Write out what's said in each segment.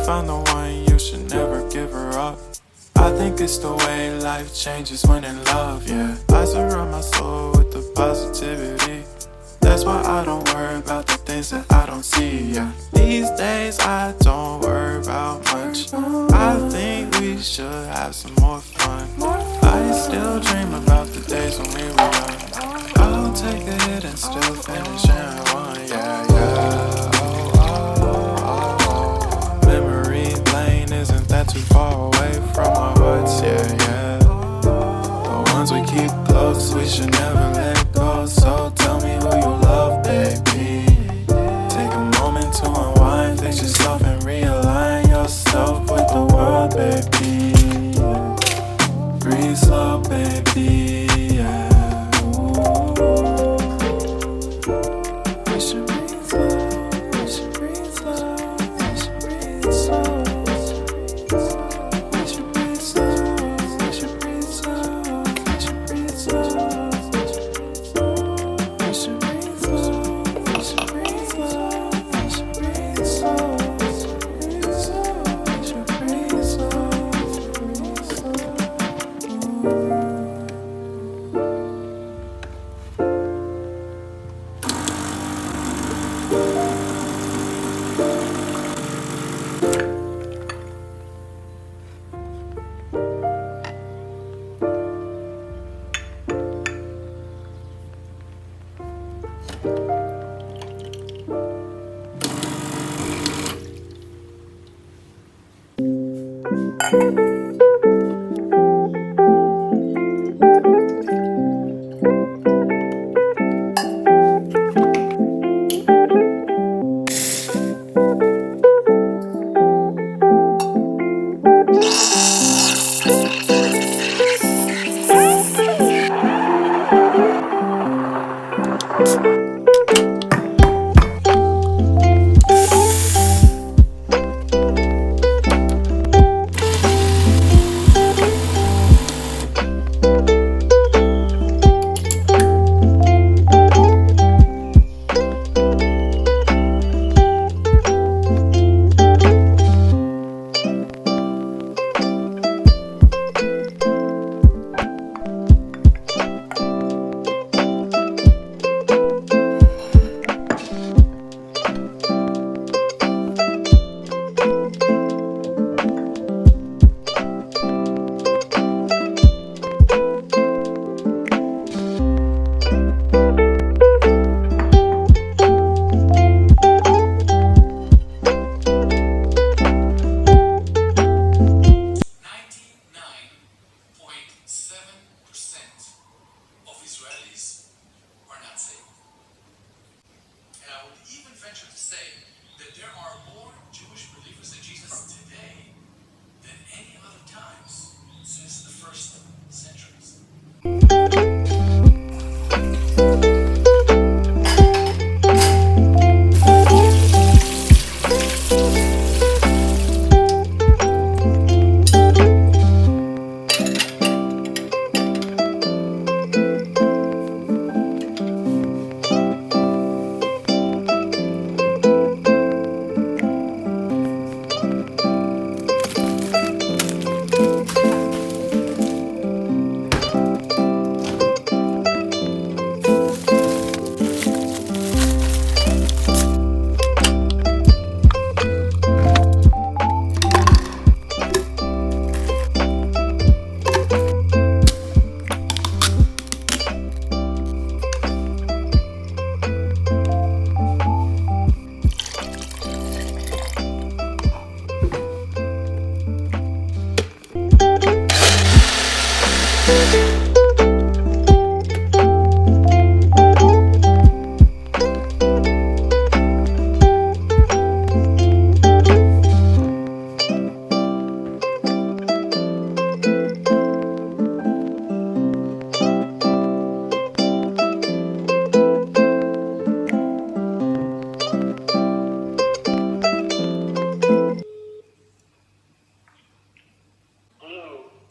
find the one, you should never give her up. I think it's the way life changes when in love, yeah. I surround my soul with the positivity. That's why I don't worry about the things that I don't see, yeah. These days I don't worry about much. I think we should have some more fun. I still dream about the days when we were young. I'll take a hit and still finish in one, yeah, yeah. Memory lane, isn't that too far away from our hearts, yeah, yeah. The ones we keep close, we should never let go. So tell me who you love, baby. Take a moment to unwind, fix yourself and realign yourself with the world, baby. Breathe slow, baby, yeah. We should breathe slow, we should breathe slow, we should breathe slow. We should breathe slow, we should breathe slow, we should breathe slow. We should breathe slow, we should breathe slow, we should breathe slow. We should breathe slow, breathe slow.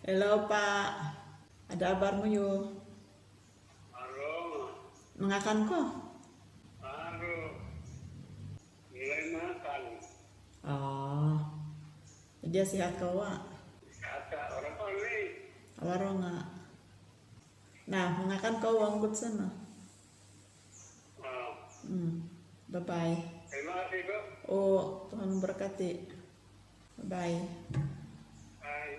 Hello Pak, ada kabarmu yuk? Halo, Mengakan kok? halo, nilai makan. Oh, Dia sihat kau wa. Kata orang paling. Awaro nga. Nah, mengakan kau wanggut sana. Bye-bye. Terima kasih kok. Oh, Tuhan memberkati. Bye-bye. Bye.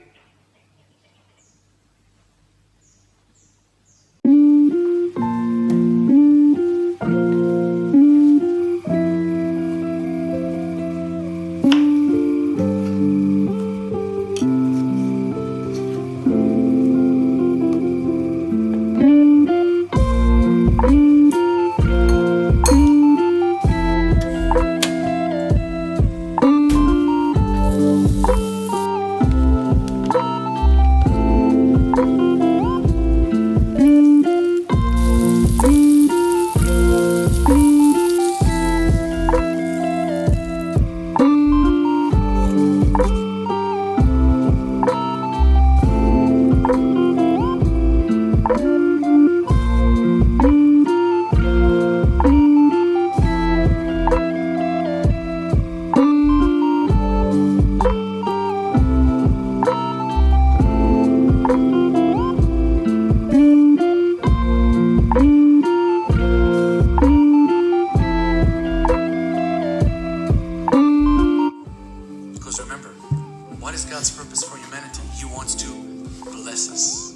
Because remember, what is God's purpose for humanity? He wants to bless us.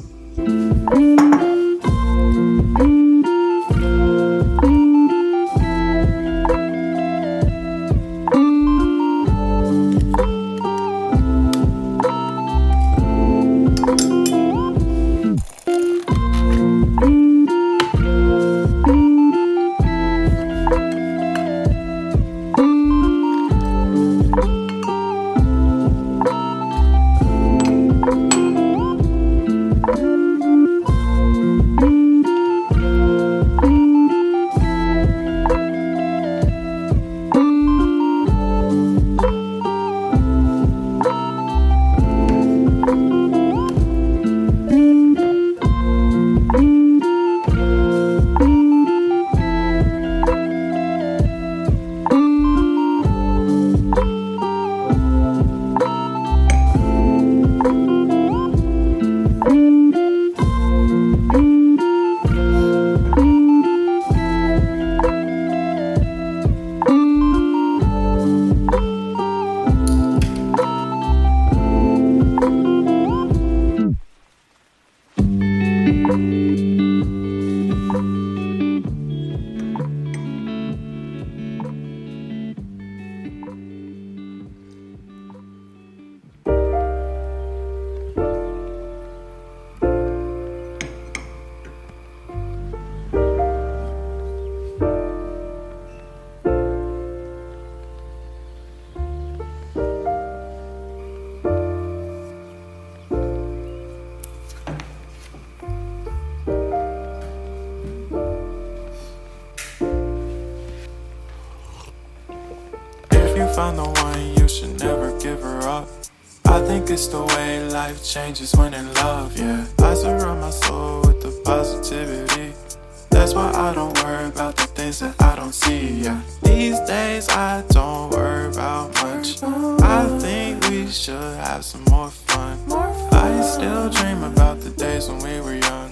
If you find the one, you should never give her up. I think it's the way life changes when in love, yeah. I surround my soul with the positivity. That's why I don't worry about the things that I don't see, yeah. These days I don't worry about much. I think we should have some more fun. I still dream about the days when we were young.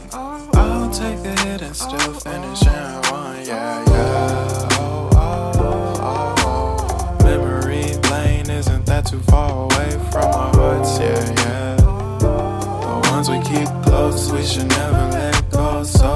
I'll take a hit and still finish in one, yeah, yeah. Oh, oh, oh, oh. Memory lane isn't that too far away from our hearts, yeah, yeah. The ones we keep close, we should never let go, so